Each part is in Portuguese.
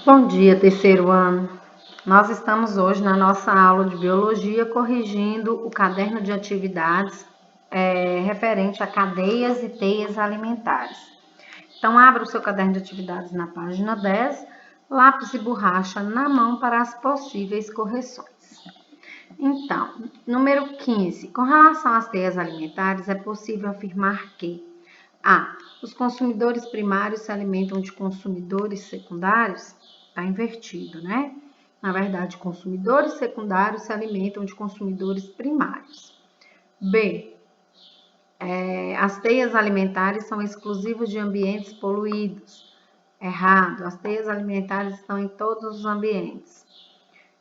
Bom dia, terceiro ano. Nós estamos hoje na nossa aula de biologia corrigindo o caderno de atividades referente a cadeias e teias alimentares. Então, abra o seu caderno de atividades na página 10, lápis e borracha na mão para as possíveis correções. Então, número 15. Com relação às teias alimentares, é possível afirmar que A. Os consumidores primários se alimentam de consumidores secundários? Está invertido, né? Na verdade, consumidores secundários se alimentam de consumidores primários. B. As teias alimentares são exclusivas de ambientes poluídos. Errado. As teias alimentares estão em todos os ambientes.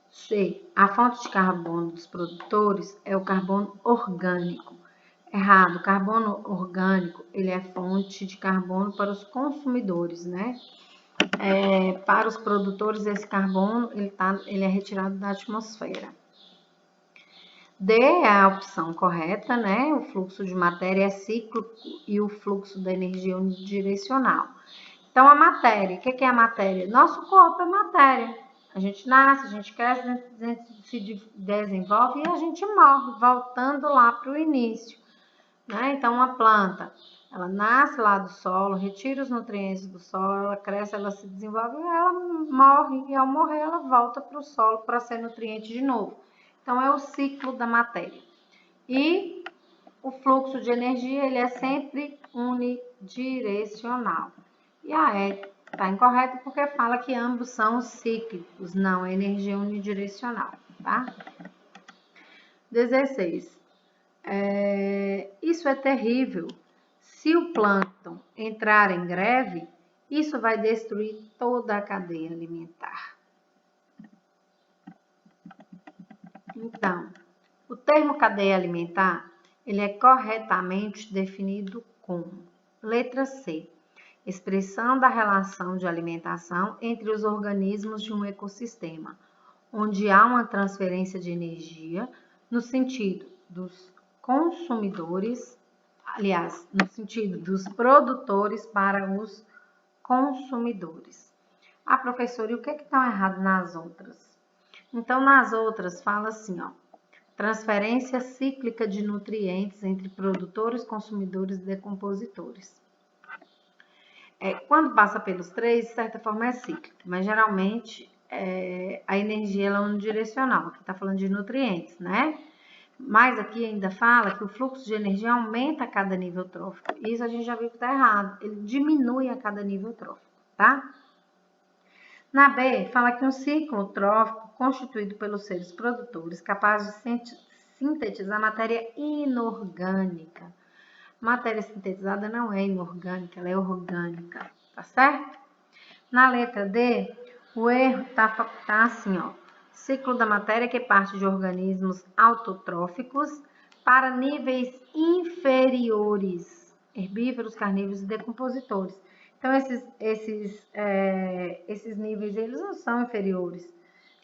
C. A fonte de carbono dos produtores é o carbono orgânico. Errado. O carbono orgânico, ele é fonte de carbono para os consumidores, né? Para os produtores, esse carbono, ele é retirado da atmosfera. D é a opção correta, né? O fluxo de matéria é cíclico e o fluxo da energia é unidirecional. Então, a matéria, o que é a matéria? Nosso corpo é matéria. A gente nasce, a gente cresce, a gente se desenvolve e a gente morre, voltando lá para o início. Né? Então, uma planta, ela nasce lá do solo, retira os nutrientes do solo, ela cresce, ela se desenvolve e ela morre. E ao morrer, ela volta para o solo para ser nutriente de novo. Então, é o ciclo da matéria. E o fluxo de energia, ele é sempre unidirecional. E a E está incorreta porque fala que ambos são cíclicos, não, é energia unidirecional, tá? 16. Isso é terrível. Se o plâncton entrar em greve, isso vai destruir toda a cadeia alimentar. Então, o termo cadeia alimentar, ele é corretamente definido como letra C, expressão da relação de alimentação entre os organismos de um ecossistema, onde há uma transferência de energia no sentido dos consumidores, aliás, no sentido dos produtores para os consumidores. Ah, professora, e o que está errado nas outras? Então, nas outras, fala assim, ó, transferência cíclica de nutrientes entre produtores, consumidores e decompositores. Quando passa pelos três, de certa forma é cíclico, mas geralmente a energia ela é unidirecional, aqui está falando de nutrientes, né? Mas aqui ainda fala que o fluxo de energia aumenta a cada nível trófico. Isso a gente já viu que está errado, ele diminui a cada nível trófico, tá? Na B, fala que um ciclo trófico constituído pelos seres produtores capazes de sintetizar matéria inorgânica. Matéria sintetizada não é inorgânica, ela é orgânica, tá certo? Na letra D, o erro tá assim, ó. Ciclo da matéria que parte de organismos autotróficos para níveis inferiores, herbívoros, carnívoros e decompositores. Então, esses níveis, eles não são inferiores.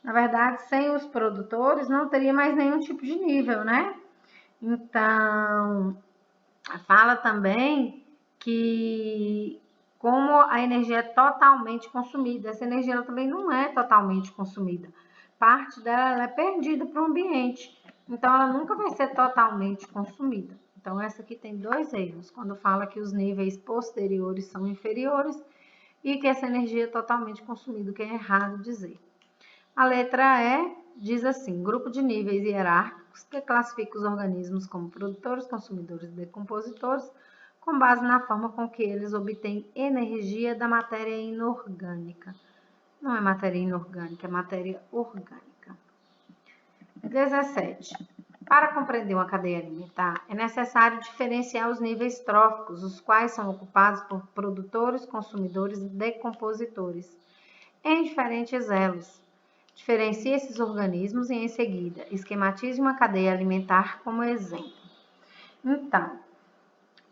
Na verdade, sem os produtores, não teria mais nenhum tipo de nível, né? Então, fala também que como a energia é totalmente consumida, essa energia ela também não é totalmente consumida. Parte dela ela é perdida para o ambiente, então ela nunca vai ser totalmente consumida. Então essa aqui tem dois erros, quando fala que os níveis posteriores são inferiores e que essa energia é totalmente consumida, o que é errado dizer. A letra E diz assim, grupo de níveis hierárquicos que classifica os organismos como produtores, consumidores e decompositores, com base na forma com que eles obtêm energia da matéria inorgânica. Não é matéria inorgânica, é matéria orgânica. 17. Para compreender uma cadeia alimentar, é necessário diferenciar os níveis tróficos, os quais são ocupados por produtores, consumidores e decompositores, em diferentes elos. Diferencie esses organismos e, em seguida, esquematize uma cadeia alimentar como exemplo. Então,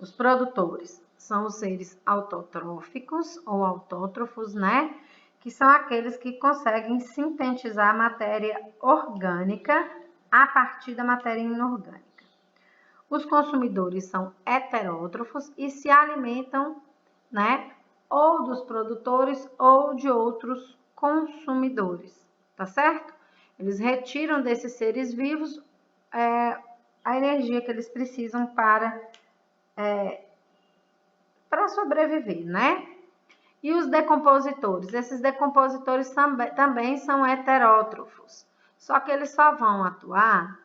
os produtores são os seres autotróficos ou autótrofos, né? Que são aqueles que conseguem sintetizar matéria orgânica a partir da matéria inorgânica. Os consumidores são heterótrofos e se alimentam, né? Ou dos produtores ou de outros consumidores, tá certo? Eles retiram desses seres vivos a energia que eles precisam para sobreviver, né? E os decompositores? Esses decompositores também são heterótrofos, só que eles só vão atuar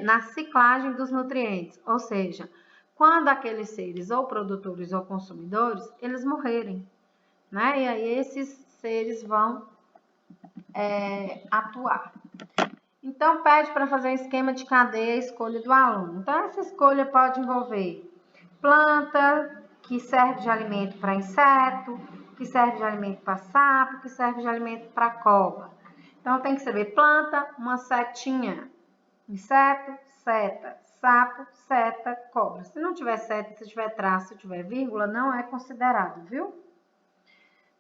na ciclagem dos nutrientes, ou seja, quando aqueles seres ou produtores ou consumidores, eles morrerem, né? E aí esses seres vão atuar. Então, pede para fazer esquema de cadeia, escolha do aluno. Então, essa escolha pode envolver planta, que serve de alimento para inseto, que serve de alimento para sapo, que serve de alimento para cobra. Então, tem que saber planta, uma setinha, inseto, seta, sapo, seta, cobra. Se não tiver seta, se tiver traço, se tiver vírgula, não é considerado, viu?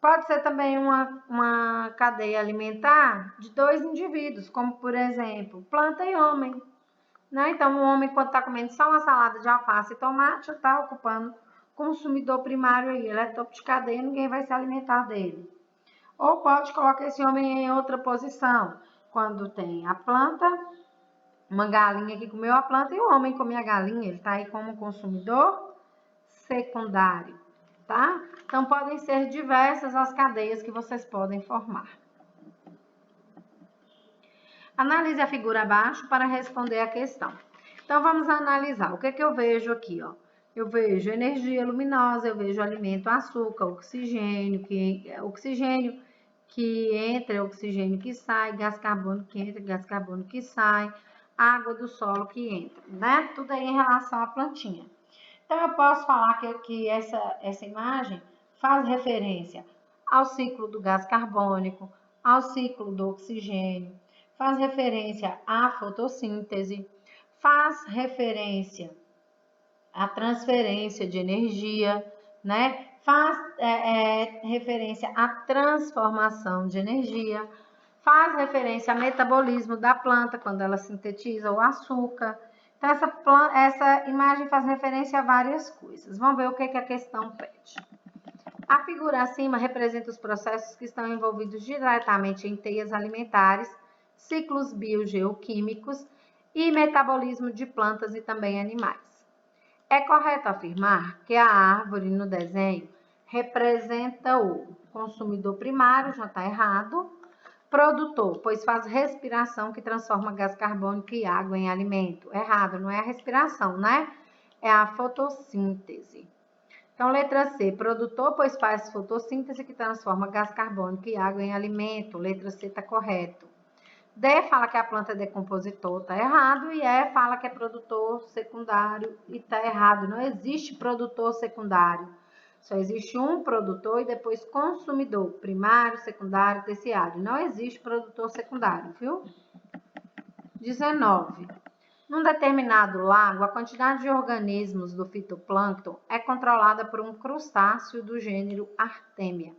Pode ser também uma cadeia alimentar de dois indivíduos, como por exemplo, planta e homem. Né? Então, o homem, quando está comendo só uma salada de alface e tomate, está ocupando consumidor primário aí. Ele é topo de cadeia, ninguém vai se alimentar dele. Ou pode colocar esse homem em outra posição. Quando tem a planta, uma galinha que comeu a planta e o homem comeu a galinha, ele está aí como consumidor secundário. Tá? Então, podem ser diversas as cadeias que vocês podem formar. Analise a figura abaixo para responder a questão. Então, vamos analisar. O que eu vejo aqui? Ó? Eu vejo energia luminosa, eu vejo alimento, açúcar, oxigênio que entra, oxigênio que sai, gás carbônico que entra, gás carbônico que sai, água do solo que entra, né? Tudo aí em relação à plantinha. Então, eu posso falar que essa imagem faz referência ao ciclo do gás carbônico, ao ciclo do oxigênio, faz referência à fotossíntese, faz referência à transferência de energia, né? Faz referência à transformação de energia, faz referência ao metabolismo da planta, quando ela sintetiza o açúcar. Então, essa imagem faz referência a várias coisas. Vamos ver o que a questão pede. A figura acima representa os processos que estão envolvidos diretamente em teias alimentares, ciclos biogeoquímicos e metabolismo de plantas e também animais. É correto afirmar que a árvore no desenho representa o consumidor primário, já está errado, produtor, pois faz respiração que transforma gás carbônico e água em alimento. Errado, não é a respiração, né? É a fotossíntese. Então, letra C, produtor, pois faz fotossíntese que transforma gás carbônico e água em alimento. Letra C está correto. D fala que a planta é decompositor, está errado. E E fala que é produtor secundário e está errado. Não existe produtor secundário. Só existe um produtor e depois consumidor, primário, secundário, terciário. Não existe produtor secundário, viu? 19. Num determinado lago, a quantidade de organismos do fitoplâncton é controlada por um crustáceo do gênero Artemia,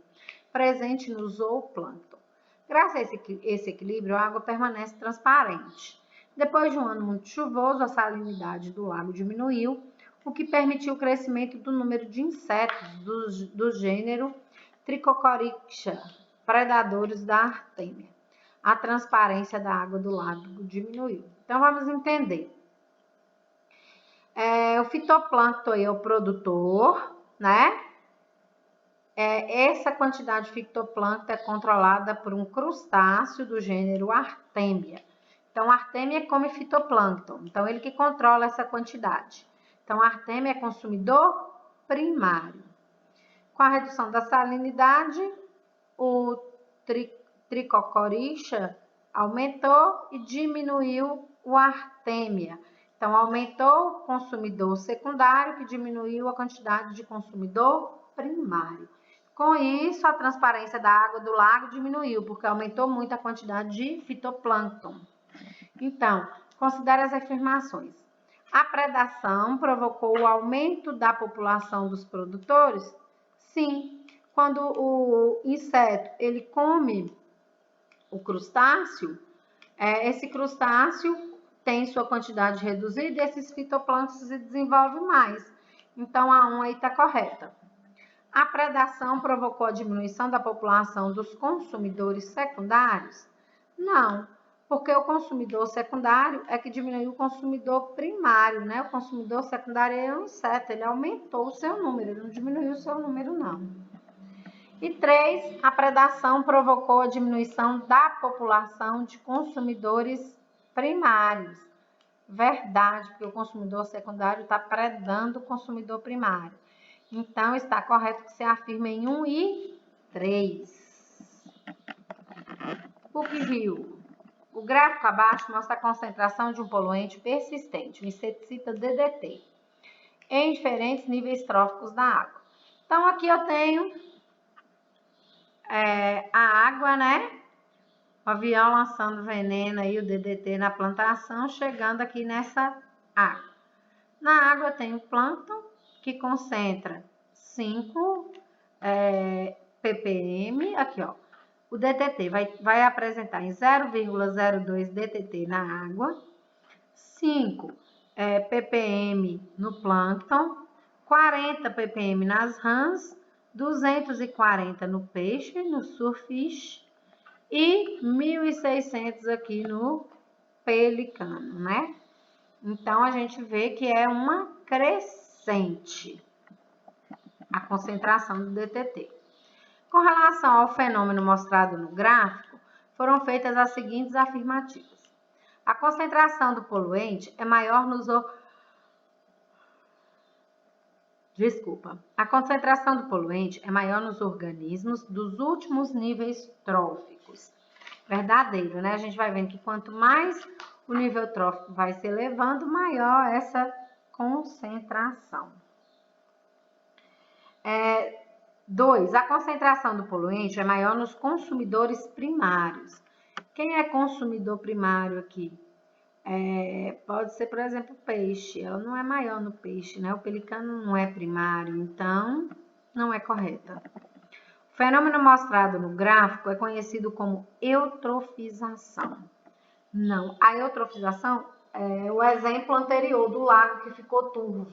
presente no zooplâncton. Graças a esse equilíbrio, a água permanece transparente. Depois de um ano muito chuvoso, a salinidade do lago diminuiu, o que permitiu o crescimento do número de insetos do gênero Trichocorixa, predadores da Artemia. A transparência da água do lago diminuiu. Então, vamos entender. O fitoplâncton é o produtor, né? Essa quantidade de fitoplâncton é controlada por um crustáceo do gênero Artemia. Então, Artemia come fitoplâncton. Então, ele que controla essa quantidade. Então, Artemia é consumidor primário. Com a redução da salinidade, o Trichocorixa aumentou e diminuiu o Artemia. Então, aumentou o consumidor secundário, que diminuiu a quantidade de consumidor primário. Com isso, a transparência da água do lago diminuiu, porque aumentou muito a quantidade de fitoplâncton. Então, considere as afirmações. A predação provocou o aumento da população dos produtores? Sim. Quando o inseto ele come o crustáceo, esse crustáceo tem sua quantidade reduzida e esses fitoplânctons se desenvolvem mais. Então, a 1 aí está correta. A predação provocou a diminuição da população dos consumidores secundários? Não, porque o consumidor secundário é que diminuiu o consumidor primário, né? O consumidor secundário é um inseto, ele aumentou o seu número, ele não diminuiu o seu número, não. E 3, a predação provocou a diminuição da população de consumidores primários. Verdade, porque o consumidor secundário está predando o consumidor primário. Então, está correto que se afirme em 1 e 3. PUC-Rio. O gráfico abaixo mostra a concentração de um poluente persistente, o inseticida DDT, em diferentes níveis tróficos da água. Então, aqui eu tenho a água, né? O avião lançando veneno aí, o DDT na plantação, chegando aqui nessa água. Na água tem o plâncton, que concentra 5 ppm, aqui ó, o DDT vai apresentar em 0,02 DDT na água, 5 ppm no plâncton, 40 ppm nas rãs, 240 no peixe, no surfish, e 1.600 aqui no pelicano, né? Então, a gente vê que é uma crescente a concentração do DDT. Com relação ao fenômeno mostrado no gráfico, foram feitas as seguintes afirmativas. A concentração do poluente é maior nos... A concentração do poluente é maior nos organismos dos últimos níveis tróficos. Verdadeiro, né? A gente vai vendo que quanto mais o nível trófico vai se elevando, maior essa concentração. 2. A concentração do poluente é maior nos consumidores primários. Quem é consumidor primário aqui? Pode ser, por exemplo, peixe. Ela não é maior no peixe, né? O pelicano não é primário, então não é correta. O fenômeno mostrado no gráfico é conhecido como eutrofização. Não, a eutrofização é o exemplo anterior do lago que ficou turvo.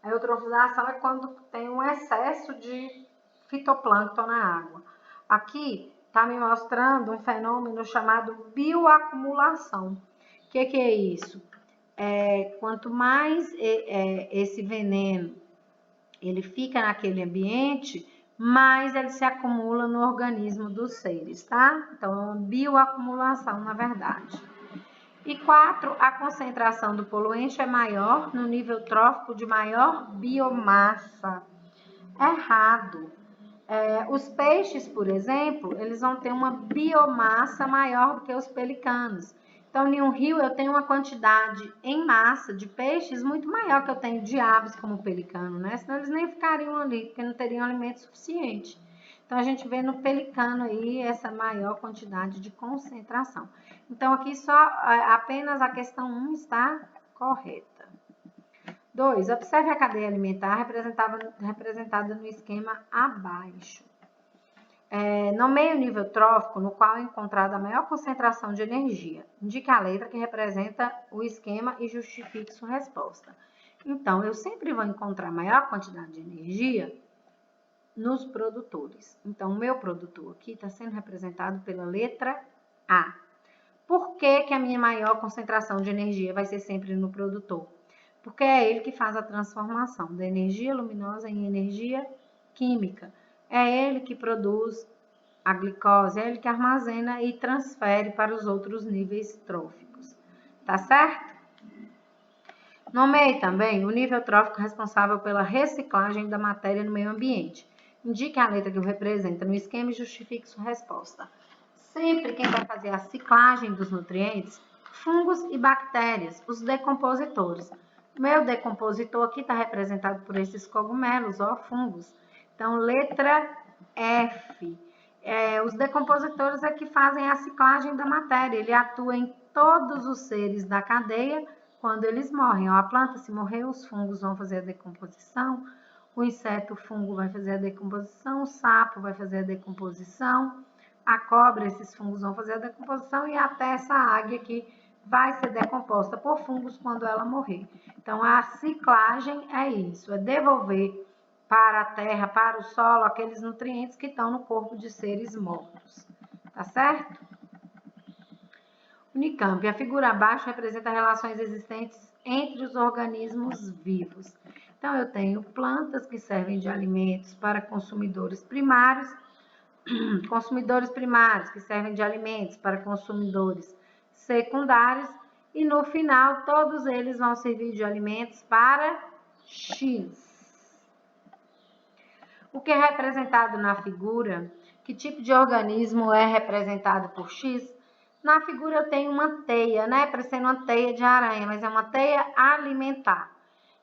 A eutrofização é quando tem um excesso de fitoplâncton na água. Aqui está me mostrando um fenômeno chamado bioacumulação. O que é isso? Quanto mais esse veneno ele fica naquele ambiente, mais ele se acumula no organismo dos seres, tá? Então, é uma bioacumulação, na verdade. E 4, a concentração do poluente é maior no nível trófico de maior biomassa. Errado. Os peixes, por exemplo, eles vão ter uma biomassa maior do que os pelicanos. Então, em um rio eu tenho uma quantidade em massa de peixes muito maior que eu tenho de aves como o pelicano, né? Senão eles nem ficariam ali, porque não teriam alimento suficiente. Então, a gente vê no pelicano aí essa maior quantidade de concentração. Então, aqui só apenas a questão 1 está correta. 2. Observe a cadeia alimentar representada no esquema abaixo. Nomeie o nível trófico no qual é encontrada a maior concentração de energia. Indique a letra que representa o esquema e justifique sua resposta. Então, eu sempre vou encontrar maior quantidade de energia nos produtores. Então, o meu produtor aqui está sendo representado pela letra A. Por que a minha maior concentração de energia vai ser sempre no produtor? Porque é ele que faz a transformação da energia luminosa em energia química. É ele que produz a glicose, é ele que armazena e transfere para os outros níveis tróficos. Tá certo? Nomeie também o nível trófico responsável pela reciclagem da matéria no meio ambiente. Indique a letra que o representa no esquema e justifique sua resposta. Sempre quem vai fazer a ciclagem dos nutrientes, fungos e bactérias, os decompositores. O meu decompositor aqui está representado por esses cogumelos, ó, fungos. Então, letra F. Os decompositores é que fazem a ciclagem da matéria. Ele atua em todos os seres da cadeia quando eles morrem. Ó, a planta, se morrer, os fungos vão fazer a decomposição. O inseto, o fungo, vai fazer a decomposição. O sapo vai fazer a decomposição. A cobra, esses fungos vão fazer a decomposição. E até essa águia aqui vai ser decomposta por fungos quando ela morrer. Então, a ciclagem é isso, é devolver para a terra, para o solo, aqueles nutrientes que estão no corpo de seres mortos. Tá certo? Unicamp. A figura abaixo representa relações existentes entre os organismos vivos. Então, eu tenho plantas que servem de alimentos para consumidores primários que servem de alimentos para consumidores secundários, e no final todos eles vão servir de alimentos para X. O que é representado na figura? Que tipo de organismo é representado por X? Na figura eu tenho uma teia, né? Parecendo uma teia de aranha, mas é uma teia alimentar.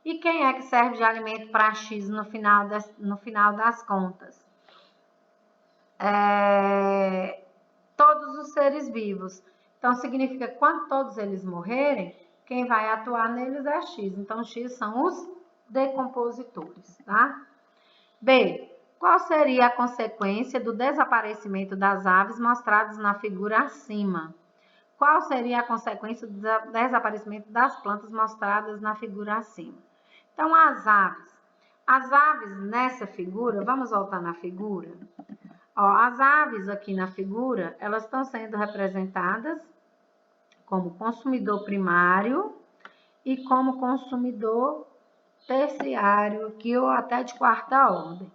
E quem é que serve de alimento para X no final das contas? Todos os seres vivos. Então, significa que quando todos eles morrerem, quem vai atuar neles é X. Então, X são os decompositores, tá? B. Qual seria a consequência do desaparecimento das aves mostradas na figura acima? Qual seria a consequência do desaparecimento das plantas mostradas na figura acima? Então, as aves nessa figura, vamos voltar na figura. Ó, as aves aqui na figura, elas estão sendo representadas como consumidor primário e como consumidor terciário, aqui ou até de quarta ordem.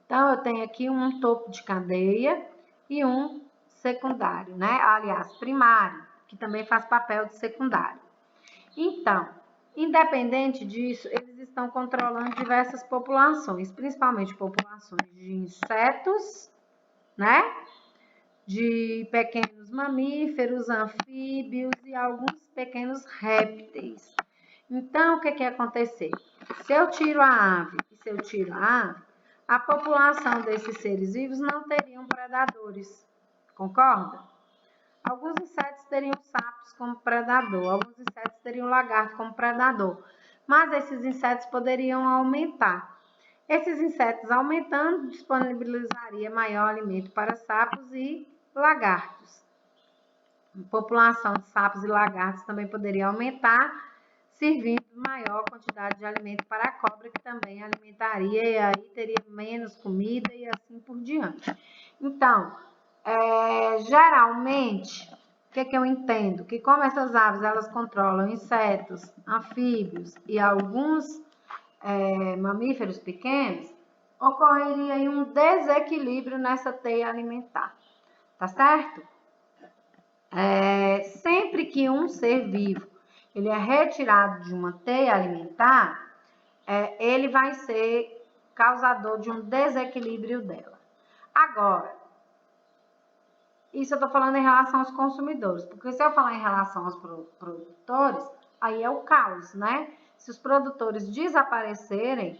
Então, eu tenho aqui um topo de cadeia e um secundário, né? Aliás, primário, que também faz papel de secundário. Então, independente disso, eles estão controlando diversas populações, principalmente populações de insetos, né? De pequenos mamíferos, anfíbios e alguns pequenos répteis. Então, o que que acontecer? Se eu tiro a ave e se eu tiro a ave, a população desses seres vivos não teriam predadores, concorda? Alguns insetos teriam sapos como predador, alguns insetos teriam lagarto como predador, mas esses insetos poderiam aumentar. Esses insetos aumentando disponibilizaria maior alimento para sapos e lagartos. A população de sapos e lagartos também poderia aumentar, servindo maior quantidade de alimento para a cobra, que também alimentaria, e aí teria menos comida e assim por diante. Então, geralmente, o que eu entendo? Que como essas aves, elas controlam insetos, anfíbios e alguns mamíferos pequenos, ocorreria aí um desequilíbrio nessa teia alimentar, tá certo? Sempre que um ser vivo ele é retirado de uma teia alimentar, ele vai ser causador de um desequilíbrio dela. Agora, isso eu estou falando em relação aos consumidores, porque se eu falar em relação aos produtores, aí é o caos, né? Se os produtores desaparecerem,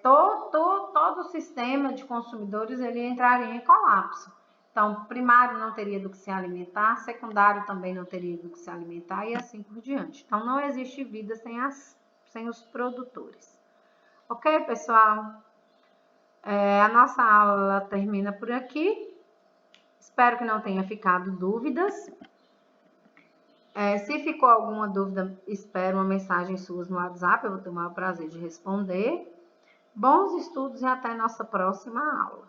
todo o sistema de consumidores ele entraria em colapso. Então, primário não teria do que se alimentar, secundário também não teria do que se alimentar e assim por diante. Então, não existe vida sem os produtores. Ok, pessoal? A nossa aula termina por aqui. Espero que não tenha ficado dúvidas. Se ficou alguma dúvida, espero uma mensagem sua no WhatsApp, eu vou ter o maior prazer de responder. Bons estudos e até nossa próxima aula.